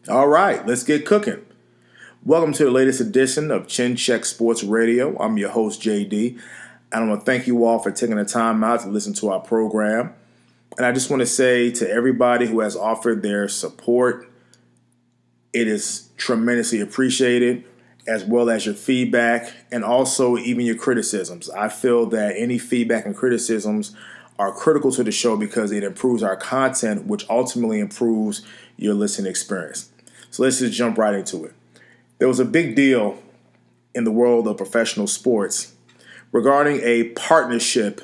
All right, let's get cooking. Welcome to the latest edition of Chin Check Sports Radio. I'm your host, JD, and I want to thank you all for taking the time out to listen to our program. And I just want to say to everybody who has offered their support, it is tremendously appreciated, as well as your feedback and also even your criticisms. I feel that any feedback and criticisms are critical to the show because it improves our content, which ultimately improves your listening experience. So let's just jump right into it. There was a big deal in the world of professional sports regarding a partnership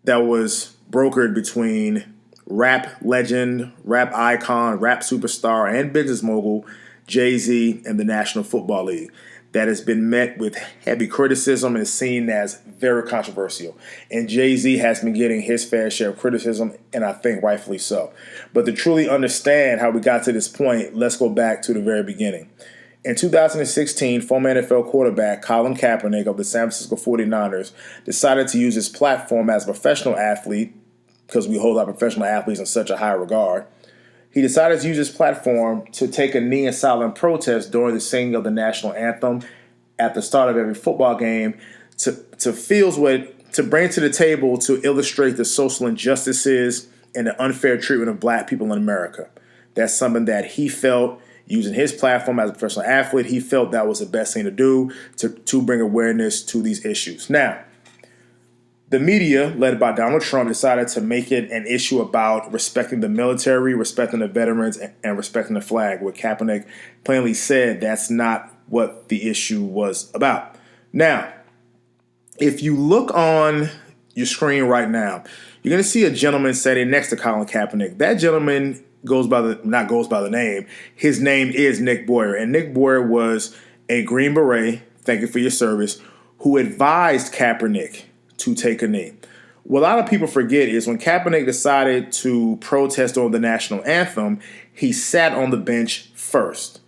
that was brokered between rap legend, rap icon, rap superstar, and business mogul Jay-Z and the National Football League that has been met with heavy criticism and is seen as very controversial. And Jay-Z has been getting his fair share of criticism, and I think rightfully so. But to truly understand how we got to this point, let's go back to the very beginning. In 2016, former NFL quarterback Colin Kaepernick of the San Francisco 49ers decided to use his platform as a professional athlete, because we hold our professional athletes in such a high regard. He decided to use his platform to take a knee in silent protest during the singing of the national anthem at the start of every football game to bring to the table to illustrate the social injustices and the unfair treatment of black people in America. That's something that he felt, using his platform as a professional athlete, he felt that was the best thing to do to bring awareness to these issues. Now, the media, led by Donald Trump, decided to make it an issue about respecting the military, respecting the veterans, and respecting the flag, where Kaepernick plainly said that's not what the issue was about. Now, if you look on your screen right now, you're going to see a gentleman sitting next to Colin Kaepernick. That gentleman goes by the name. His name is Nick Boyer, and Nick Boyer was a Green Beret, thank you for your service, who advised Kaepernick to take a knee. What a lot of people forget is when Kaepernick decided to protest on the national anthem, he sat on the bench first.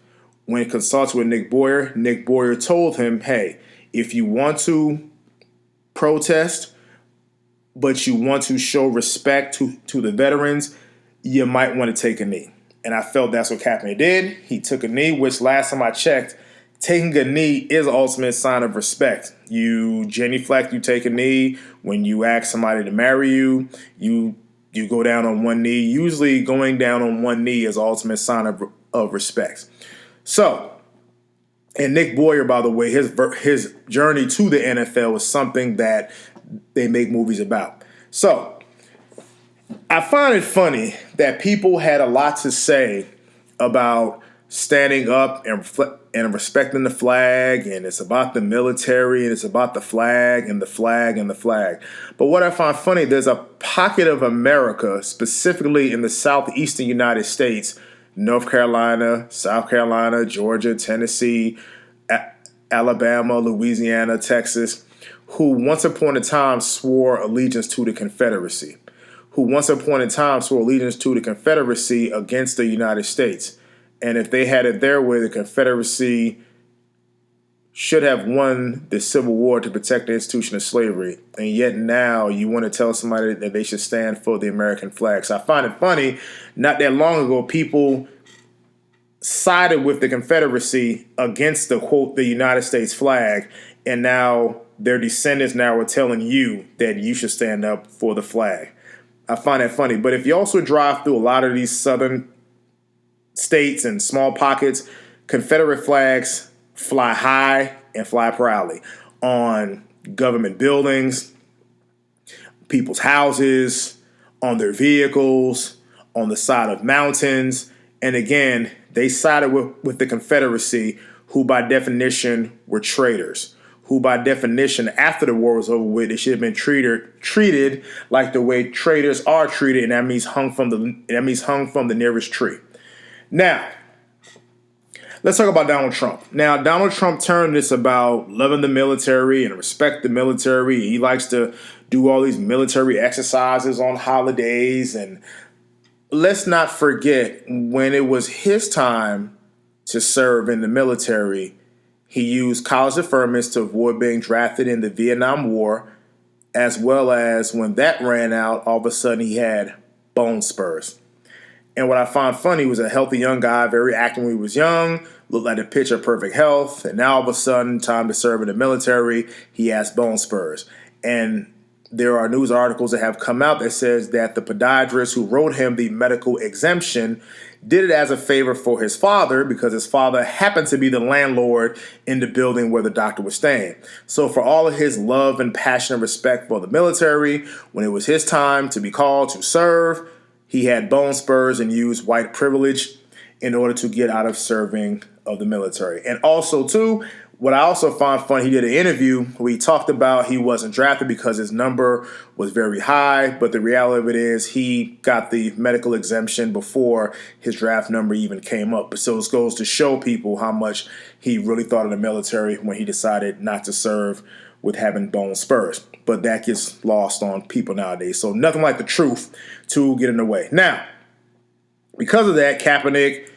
When he consulted with Nick Boyer told him, hey, if you want to protest, but you want to show respect to the veterans, you might want to take a knee. And I felt that's what Kaepernick did. He took a knee, which last time I checked, taking a knee is an ultimate sign of respect. You genuflect, you take a knee. When you ask somebody to marry you, you go down on one knee. Usually going down on one knee is an ultimate sign of respect. So, and Nick Boyer, by the way, his journey to the NFL is something that they make movies about. So, I find it funny that people had a lot to say about standing up and respecting the flag, and it's about the military, and it's about the flag and the flag and the flag. But what I find funny, there's a pocket of America, specifically in the southeastern United States, North Carolina, South Carolina, Georgia, Tennessee, Alabama, Louisiana, Texas, who once upon a time swore allegiance to the Confederacy, who once upon a time swore allegiance to the Confederacy against the United States. And if they had it their way, the Confederacy should have won the Civil War to protect the institution of slavery. And yet now you want to tell somebody that they should stand for the American flag. So I find it funny, not that long ago, people sided with the Confederacy against the, quote, the United States flag. And now their descendants now are telling you that you should stand up for the flag. I find that funny. But if you also drive through a lot of these southern states and small pockets, Confederate flags fly high and fly proudly on government buildings, people's houses, on their vehicles, on the side of mountains. And again, they sided with the Confederacy, who by definition were traitors, who by definition, after the war was over with, they should have been treated like the way traitors are treated, and that means hung from the nearest tree. Now, let's talk about Donald Trump. Now, Donald Trump turned this about loving the military and respect the military. He likes to do all these military exercises on holidays. And let's not forget, when it was his time to serve in the military, he used college deferments to avoid being drafted in the Vietnam War, as well as when that ran out, all of a sudden he had bone spurs. And what I found funny, he was a healthy young guy, very active when he was young, looked like a picture of perfect health. And now all of a sudden, time to serve in the military, he has bone spurs. And there are news articles that have come out that says that the podiatrist who wrote him the medical exemption did it as a favor for his father because his father happened to be the landlord in the building where the doctor was staying. So for all of his love and passion and respect for the military, when it was his time to be called to serve, he had bone spurs and used white privilege in order to get out of serving of the military. And also, too, what I also found funny, he did an interview where he talked about he wasn't drafted because his number was very high. But the reality of it is he got the medical exemption before his draft number even came up. So it goes to show people how much he really thought of the military when he decided not to serve with having bone spurs. But that gets lost on people nowadays. So nothing like the truth to get in the way. Now, because of that, Kaepernick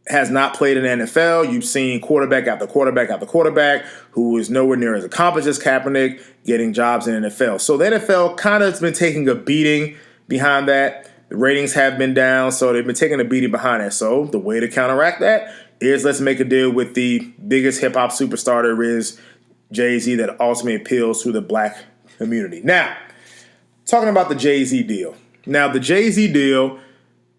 has not played in the NFL. You've seen quarterback after quarterback after quarterback who is nowhere near as accomplished as Kaepernick getting jobs in the NFL. So the NFL kind of has been taking a beating behind that. The ratings have been down, so they've been taking a beating behind that. So the way to counteract that is let's make a deal with the biggest hip-hop superstar there is, Jay-Z, that ultimately appeals to the black community. Now, talking about the Jay-Z deal. Now, the Jay-Z deal,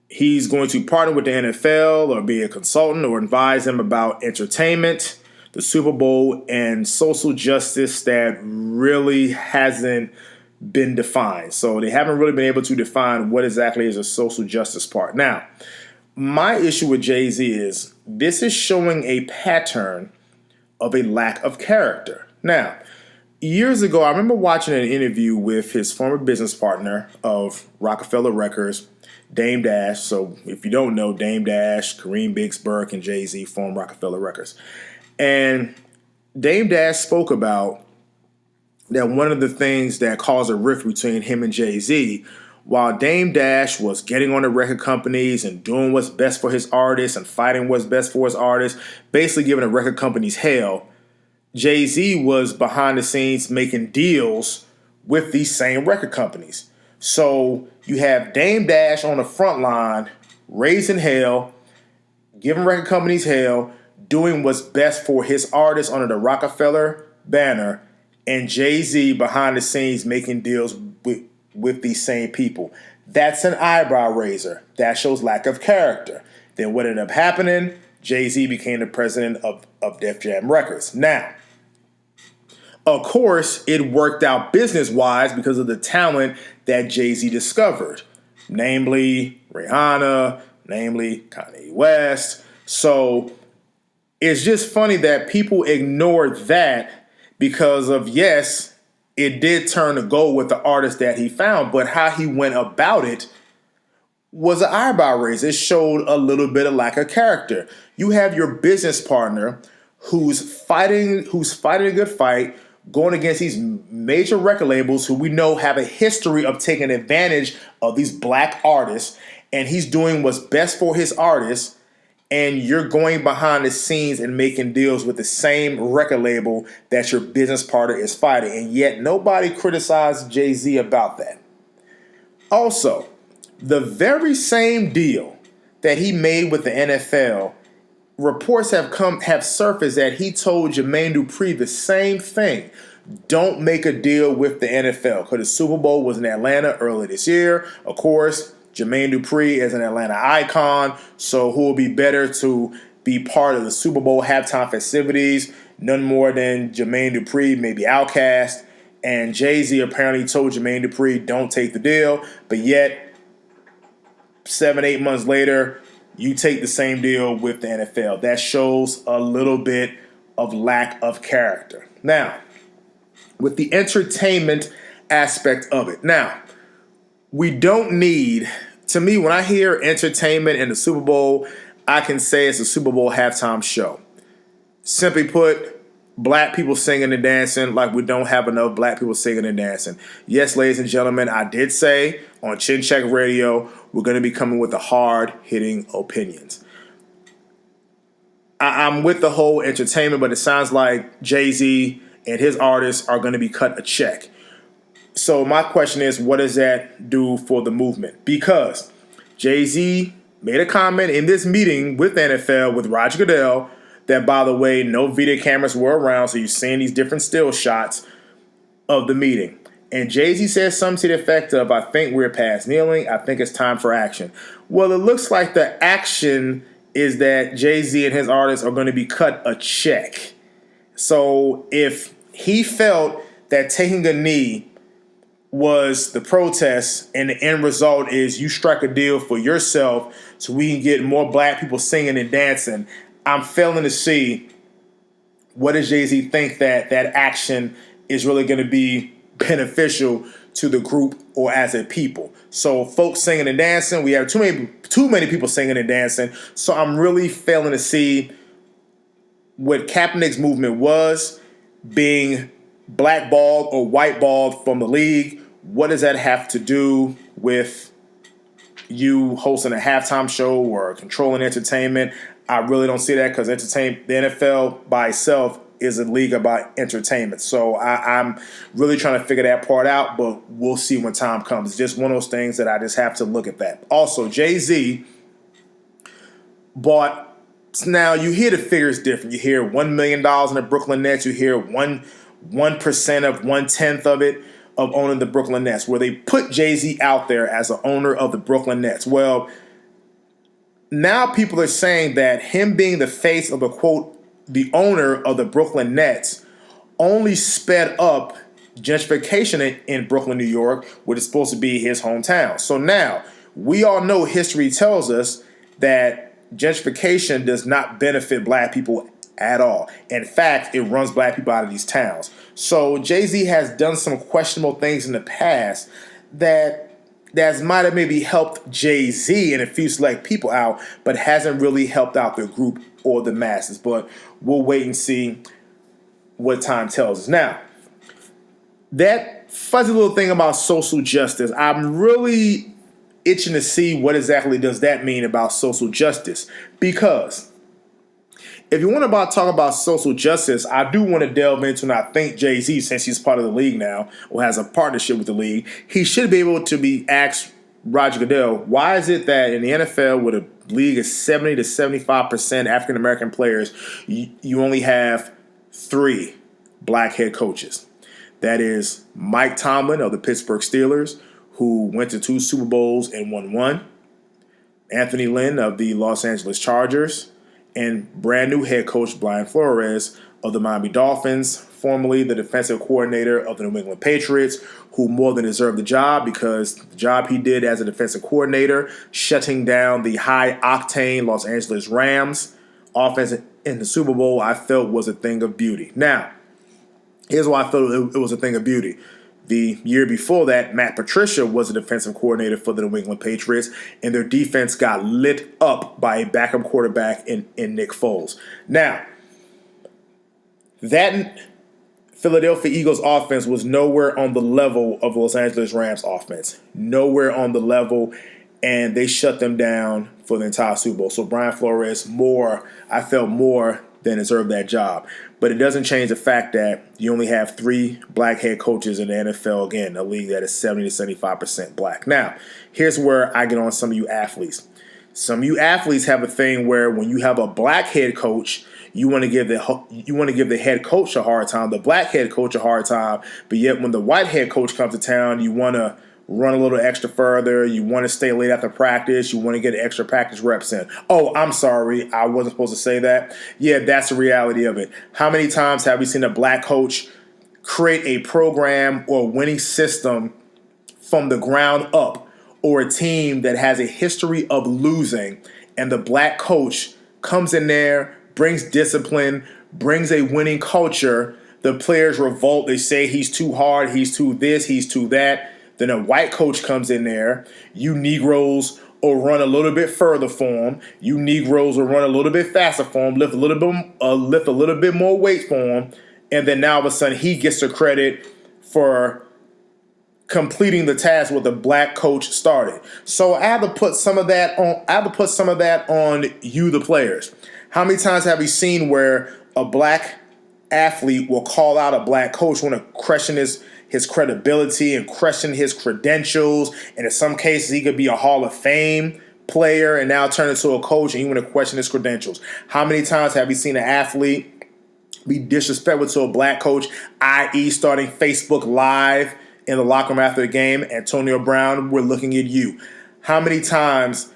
he's going to partner with the NFL or be a consultant or advise them about entertainment, the Super Bowl, and social justice that really hasn't been defined. So they haven't really been able to define what exactly is a social justice part. Now, my issue with Jay-Z is this is showing a pattern of a lack of character. Now, years ago, I remember watching an interview with his former business partner of Rockefeller Records, Dame Dash. So if you don't know, Dame Dash, Kareem Biggs Burke, and Jay-Z formed Rockefeller Records. And Dame Dash spoke about that one of the things that caused a rift between him and Jay-Z, while Dame Dash was getting on the record companies and doing what's best for his artists and fighting what's best for his artists, basically giving the record companies hell, Jay-Z was behind the scenes making deals with these same record companies. So you have Dame Dash on the front line, raising hell, giving record companies hell, doing what's best for his artists under the Rockefeller banner, and Jay-Z behind the scenes making deals with these same people. That's an eyebrow raiser. That shows lack of character. Then what ended up happening? Jay-Z became the president of Def Jam Records. Now, of course, it worked out business-wise because of the talent that Jay-Z discovered, namely Rihanna, namely Kanye West. So it's just funny that people ignore that because of, yes, it did turn to gold with the artist that he found, but how he went about it was an eyebrow raise. It showed a little bit of lack of character. You have your business partner who's fighting a good fight, going against these major record labels who we know have a history of taking advantage of these black artists, and he's doing what's best for his artists, and you're going behind the scenes and making deals with the same record label that your business partner is fighting, and yet nobody criticized Jay-Z about that. Also, the very same deal that he made with the NFL, reports have surfaced that he told Jermaine Dupri the same thing. Don't make a deal with the NFL because the Super Bowl was in Atlanta earlier this year. Of course, Jermaine Dupri is an Atlanta icon, so who will be better to be part of the Super Bowl halftime festivities? None more than Jermaine Dupri, maybe Outkast. And Jay-Z apparently told Jermaine Dupri, don't take the deal. But yet, 7-8 months later, you take the same deal with the NFL. That shows a little bit of lack of character. Now, with the entertainment aspect of it. Now, we don't need, to me, when I hear entertainment in the Super Bowl, I can say it's a Super Bowl halftime show. Simply put, black people singing and dancing like we don't have enough black people singing and dancing. Yes, ladies and gentlemen, I did say on Chin Check Radio, we're going to be coming with the hard-hitting opinions. I'm with the whole entertainment, but it sounds like Jay-Z and his artists are going to be cut a check. So my question is, what does that do for the movement? Because Jay-Z made a comment in this meeting with the NFL with Roger Goodell that, by the way, no video cameras were around, so you're seeing these different still shots of the meeting. And Jay-Z says something to the effect of, I think we're past kneeling. I think it's time for action. Well, it looks like the action is that Jay-Z and his artists are going to be cut a check. So if he felt that taking a knee was the protest and the end result is you strike a deal for yourself so we can get more black people singing and dancing, I'm failing to see what does Jay-Z think that action is really going to be beneficial to the group or as a people. So folks singing and dancing, we have too many people singing and dancing. So I'm really failing to see what Kaepernick's movement was, being blackballed or whiteballed from the league. What does that have to do with you hosting a halftime show or controlling entertainment? I really don't see that because the NFL by itself is a league about entertainment. So I'm really trying to figure that part out, but we'll see when time comes. It's just one of those things that I just have to look at that. Also, Jay-Z bought, now you hear the figures different. You hear $1 million in the Brooklyn Nets. You hear 1% of 1/10 of it of owning the Brooklyn Nets, where they put Jay-Z out there as an owner of the Brooklyn Nets. Well, now people are saying that him being the face of the, quote, the owner of the Brooklyn Nets only sped up gentrification in Brooklyn, New York, which is supposed to be his hometown. So now, we all know history tells us that gentrification does not benefit black people at all. In fact, it runs black people out of these towns. So Jay-Z has done some questionable things in the past that might have maybe helped Jay-Z and a few select people out, but hasn't really helped out the group or the masses. But we'll wait and see what time tells us. Now, that fuzzy little thing about social justice, I'm really itching to see what exactly does that mean about social justice. Because if you want to talk about social justice, I do want to delve into, and I think Jay-Z, since he's part of the league now, or has a partnership with the league, he should be able to be asked, Roger Goodell, why is it that in the NFL, with a league of 70 to 75% African-American players, you only have 3 black head coaches? That is Mike Tomlin of the Pittsburgh Steelers, who went to 2 Super Bowls and won 1, Anthony Lynn of the Los Angeles Chargers, and brand new head coach Brian Flores of the Miami Dolphins, formerly the defensive coordinator of the New England Patriots, who more than deserved the job because the job he did as a defensive coordinator, shutting down the high-octane Los Angeles Rams offense in the Super Bowl, I felt was a thing of beauty. Now, here's why I felt it was a thing of beauty. The year before that, Matt Patricia was the defensive coordinator for the New England Patriots, and their defense got lit up by a backup quarterback in Nick Foles. Now, that Philadelphia Eagles offense was nowhere on the level of Los Angeles Rams offense. Nowhere on the level, and they shut them down for the entire Super Bowl. So Brian Flores, I felt more than deserved that job. But it doesn't change the fact that you only have 3 black head coaches in the NFL, again, a league that is 70 to 75% black. Now, here's where I get on some of you athletes. Some of you athletes have a thing where when you have a black head coach, you want to give the head coach a hard time, the black head coach a hard time, but yet when the white head coach comes to town, you want to run a little extra further, you want to stay late after practice, you want to get extra practice reps in. Oh, I'm sorry, I wasn't supposed to say that. Yeah, that's the reality of it. How many times have we seen a black coach create a program or a winning system from the ground up, or a team that has a history of losing, and the black coach comes in there, brings discipline, brings a winning culture, the players revolt, they say he's too hard, he's too this, he's too that. Then a white coach comes in there. You Negroes will run a little bit further for him. You Negroes will run a little bit faster for him, lift a little bit more weight for him, and then now all of a sudden he gets the credit for completing the task what the black coach started. So I have to put some of that on you, the players. How many times have we seen where a black athlete will call out a black coach when to question his his credibility and question his credentials. And in some cases, he could be a Hall of Fame player and now turn into a coach, and you want to question his credentials. How many times have you seen an athlete be disrespectful to a black coach, i.e. starting Facebook Live in the locker room after the game? Antonio Brown, we're looking at you. How many times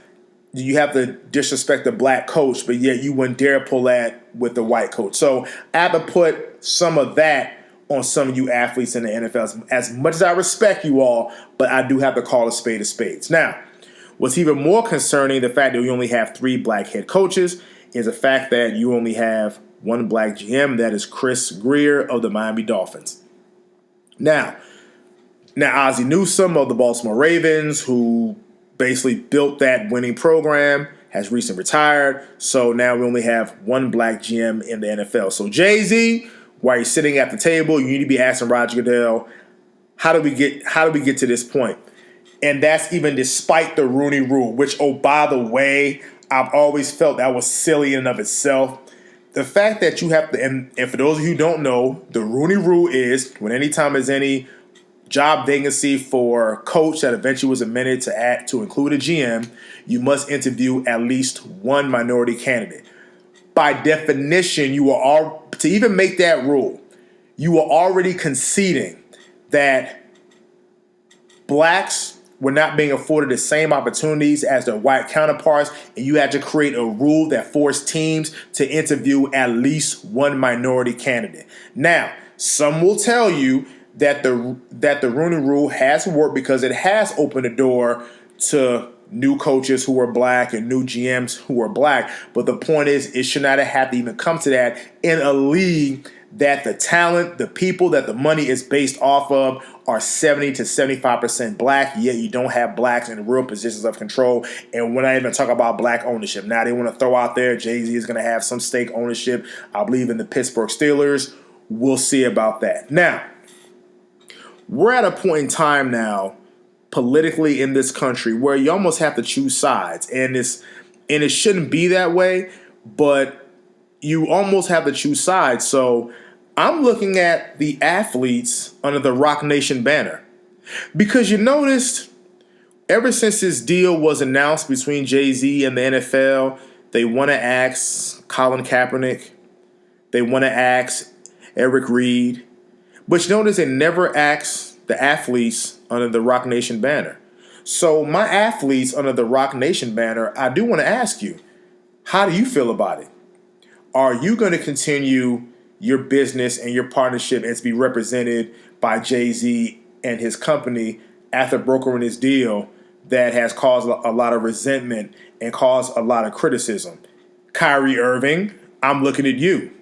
do you have to disrespect the black coach, but yet you wouldn't dare pull that with the white coach? So I have to put some of that on some of you athletes in the NFL. As much as I respect you all, but I do have to call a spade a spades. Now, what's even more concerning, the fact that we only have 3 black head coaches, is the fact that you only have 1 black GM, that is Chris Grier of the Miami Dolphins. Now Ozzie Newsome of the Baltimore Ravens, who basically built that winning program, has recently retired. So now we only have 1 black GM in the NFL. So Jay-Z, while you're sitting at the table, you need to be asking Roger Goodell, how do we get to this point? And that's even despite the Rooney Rule, which, oh, by the way, I've always felt that was silly in and of itself. The fact that you have to, and for those of you who don't know, the Rooney Rule is when anytime there's any job vacancy for a coach that eventually was amended to include a GM, you must interview at least 1 minority candidate. By definition, to even make that rule, you are already conceding that blacks were not being afforded the same opportunities as their white counterparts, and you had to create a rule that forced teams to interview at least 1 minority candidate. Now, some will tell you that the Rooney Rule has worked because it has opened the door to new coaches who are black and new GMs who are black. But the point is, it should not have had to even come to that in a league that the talent, the people that the money is based off of are 70 to 75% black, yet you don't have blacks in real positions of control. And when I even talk about black ownership, now they want to throw out there Jay-Z is going to have some stake ownership, I believe, in the Pittsburgh Steelers. We'll see about that. Now, we're at a point in time now, politically in this country, where you almost have to choose sides. And it shouldn't be that way, but you almost have to choose sides. So I'm looking at the athletes under the Rock Nation banner. Because you noticed, ever since this deal was announced between Jay-Z and the NFL, they want to ask Colin Kaepernick. They want to ask Eric Reed. But you notice they never asked the athletes under the Rock Nation banner. So my athletes under the Rock Nation banner, I do want to ask you, how do you feel about it? Are you going to continue your business and your partnership and to be represented by Jay-Z and his company after brokering this deal that has caused a lot of resentment and caused a lot of criticism? Kyrie Irving, I'm looking at you.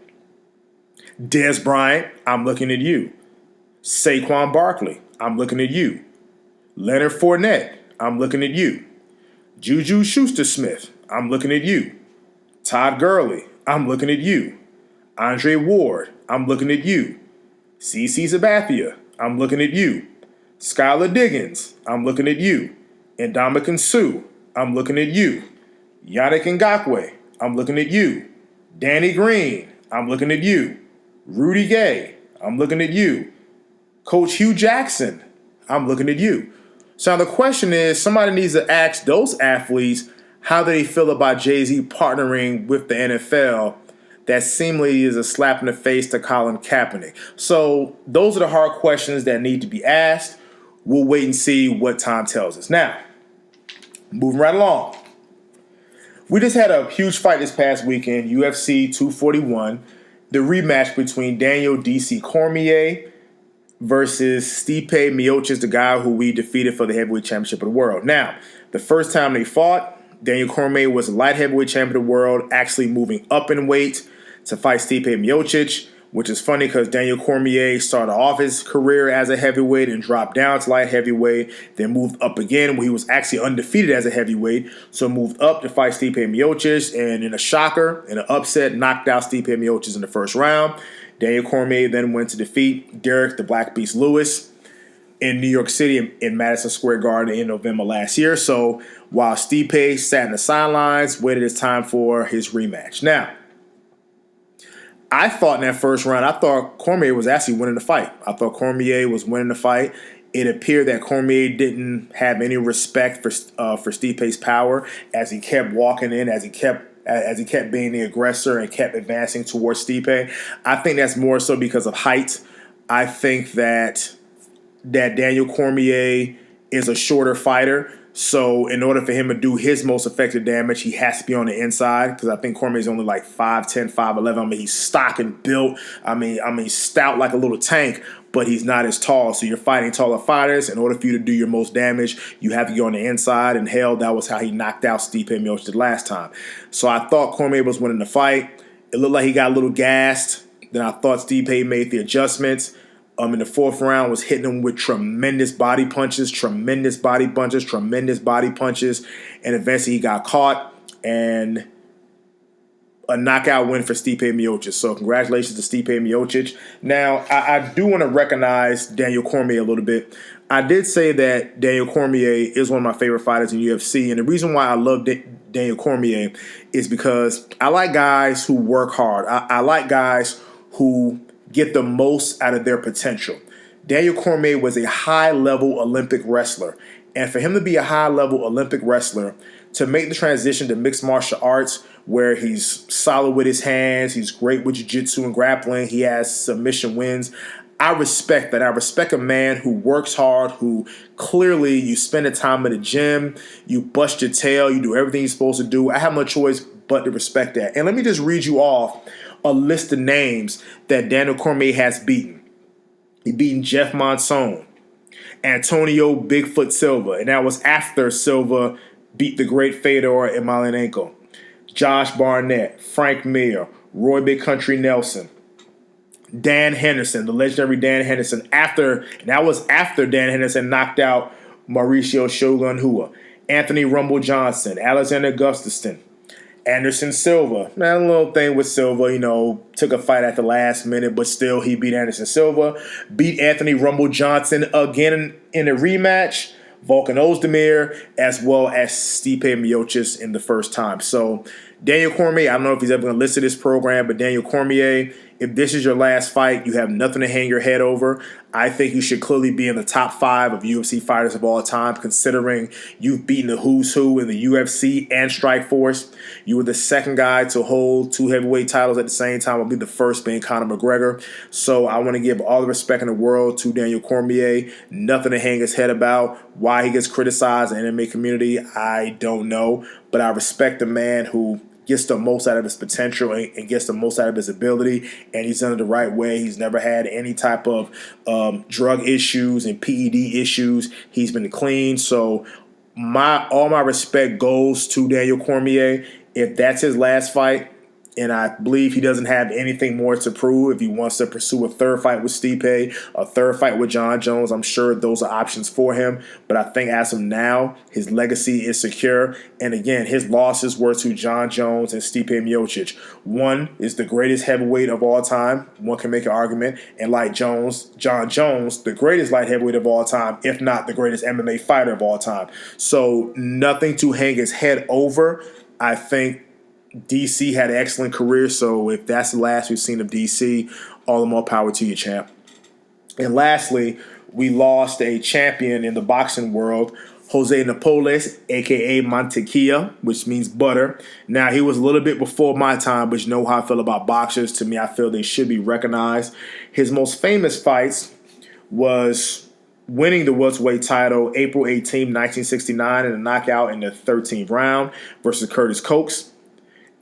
Dez Bryant, I'm looking at you. Saquon Barkley, I'm looking at you. Leonard Fournette, I'm looking at you. Juju Schuster-Smith, I'm looking at you. Todd Gurley, I'm looking at you. Andre Ward, I'm looking at you. CeCe Sabathia, I'm looking at you. Skylar Diggins, I'm looking at you. Ndamukong Suh, I'm looking at you. Yannick Ngakoue, I'm looking at you. Danny Green, I'm looking at you. Rudy Gay, I'm looking at you. Coach Hugh Jackson, I'm looking at you. So now the question is, somebody needs to ask those athletes how they feel about Jay-Z partnering with the NFL. That seemingly is a slap in the face to Colin Kaepernick. So those are the hard questions that need to be asked. We'll wait and see what time tells us. Now, moving right along. We just had a huge fight this past weekend, UFC 241, the rematch between Daniel D.C. Cormier versus Stipe Miocic, the guy who we defeated for the heavyweight championship of the world. Now, the first time they fought, Daniel Cormier was the light heavyweight champion of the world, actually moving up in weight to fight Stipe Miocic, which is funny because Daniel Cormier started off his career as a heavyweight and dropped down to light heavyweight, then moved up again where he was actually undefeated as a heavyweight, so moved up to fight Stipe Miocic, and in a shocker, in an upset, knocked out Stipe Miocic in the first round. Daniel Cormier then went to defeat Derek the Black Beast Lewis in New York City in Madison Square Garden in November last year. So while Stipe sat in the sidelines, waited his time for his rematch. Now, I thought in that first round, I thought Cormier was actually winning the fight. I thought Cormier was winning the fight. It appeared that Cormier didn't have any respect for Stipe's power as he kept walking in, as he kept being the aggressor and kept advancing towards Stipe. I think that's more so because of height. I think that Daniel Cormier is a shorter fighter. So in order for him to do his most effective damage, he has to be on the inside, because I think Cormier is only like 5'10", 5'11". I mean, he's stock and built. I mean, stout like a little tank, but he's not as tall. So you're fighting taller fighters. In order for you to do your most damage, you have to go on the inside. And hell, that was how he knocked out Stipe Miocic the last time. So I thought Cormier was winning the fight. It looked like he got a little gassed. Then I thought Stipe made the adjustments. In the fourth round, was hitting him with tremendous body punches, and eventually he got caught, and a knockout win for Stipe Miocic. So congratulations to Stipe Miocic. Now, I do want to recognize Daniel Cormier a little bit. I did say that Daniel Cormier is one of my favorite fighters in UFC, and the reason why I love Daniel Cormier is because I like guys who work hard. I like guys who get the most out of their potential. Daniel Cormier was a high-level Olympic wrestler. And for him to be a high-level Olympic wrestler, to make the transition to mixed martial arts, where he's solid with his hands, he's great with jiu-jitsu and grappling, he has submission wins, I respect that. I respect a man who works hard, who clearly you spend the time at the gym, you bust your tail, you do everything you're supposed to do. I have no choice but to respect that. And let me just read you off a list of names that Daniel Cormier has beaten. He beaten Jeff Monson, Antonio Bigfoot Silva, and that was after Silva beat the great Fedor Emelianenko, Josh Barnett, Frank Mir, Roy Big Country Nelson, Dan Henderson, the legendary Dan Henderson. That was after Dan Henderson knocked out Mauricio Shogun Rua, Anthony Rumble Johnson, Alexander Gustafsson, Anderson Silva. Now, a little thing with Silva, took a fight at the last minute, but still he beat Anderson Silva. Beat Anthony Rumble Johnson again in a rematch. Volkan Ozdemir, as well as Stipe Miocic in the first time. So Daniel Cormier, I don't know if he's ever going to listen to this program, but Daniel Cormier, if this is your last fight, you have nothing to hang your head over. I think you should clearly be in the top 5 of UFC fighters of all time, considering you've beaten the who's who in the UFC and Strikeforce. You were the second guy to hold 2 heavyweight titles at the same time. I'll be the first being Conor McGregor. So I want to give all the respect in the world to Daniel Cormier. Nothing to hang his head about. Why he gets criticized in the MMA community, I don't know. But I respect the man who gets the most out of his potential and gets the most out of his ability, and he's done it the right way. He's never had any type of drug issues and PED issues. He's been clean. So all my respect goes to Daniel Cormier. If that's his last fight, and I believe he doesn't have anything more to prove, if he wants to pursue a third fight with Stipe, a third fight with Jon Jones, I'm sure those are options for him. But I think as of now, his legacy is secure. And again, his losses were to Jon Jones and Stipe Miocic. One is the greatest heavyweight of all time. One can make an argument. And like Jon Jones, the greatest light heavyweight of all time, if not the greatest MMA fighter of all time. So nothing to hang his head over. I think DC had an excellent career, so if that's the last we've seen of DC, all the more power to you, champ. And lastly, we lost a champion in the boxing world, Jose Napoles, a.k.a. Mantequilla, which means butter. Now, he was a little bit before my time, but you know how I feel about boxers. To me, I feel they should be recognized. His most famous fights was winning the welterweight title April 18, 1969 in a knockout in the 13th round versus Curtis Coates.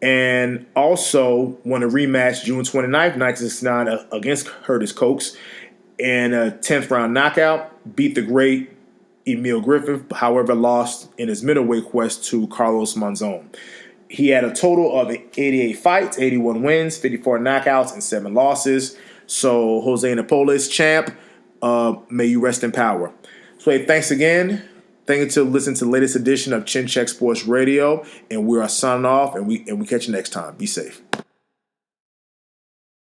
And also won a rematch June 29th, 1969 against Curtis Coates in a 10th round knockout. Beat the great Emil Griffith, however, lost in his middleweight quest to Carlos Monzon. He had a total of 88 fights, 81 wins, 54 knockouts, and 7 losses. So Jose Napoles, champ, may you rest in power. So hey, thanks again. Thank you to listen to the latest edition of Chin Check Sports Radio, and we are signing off, and we catch you next time. Be safe.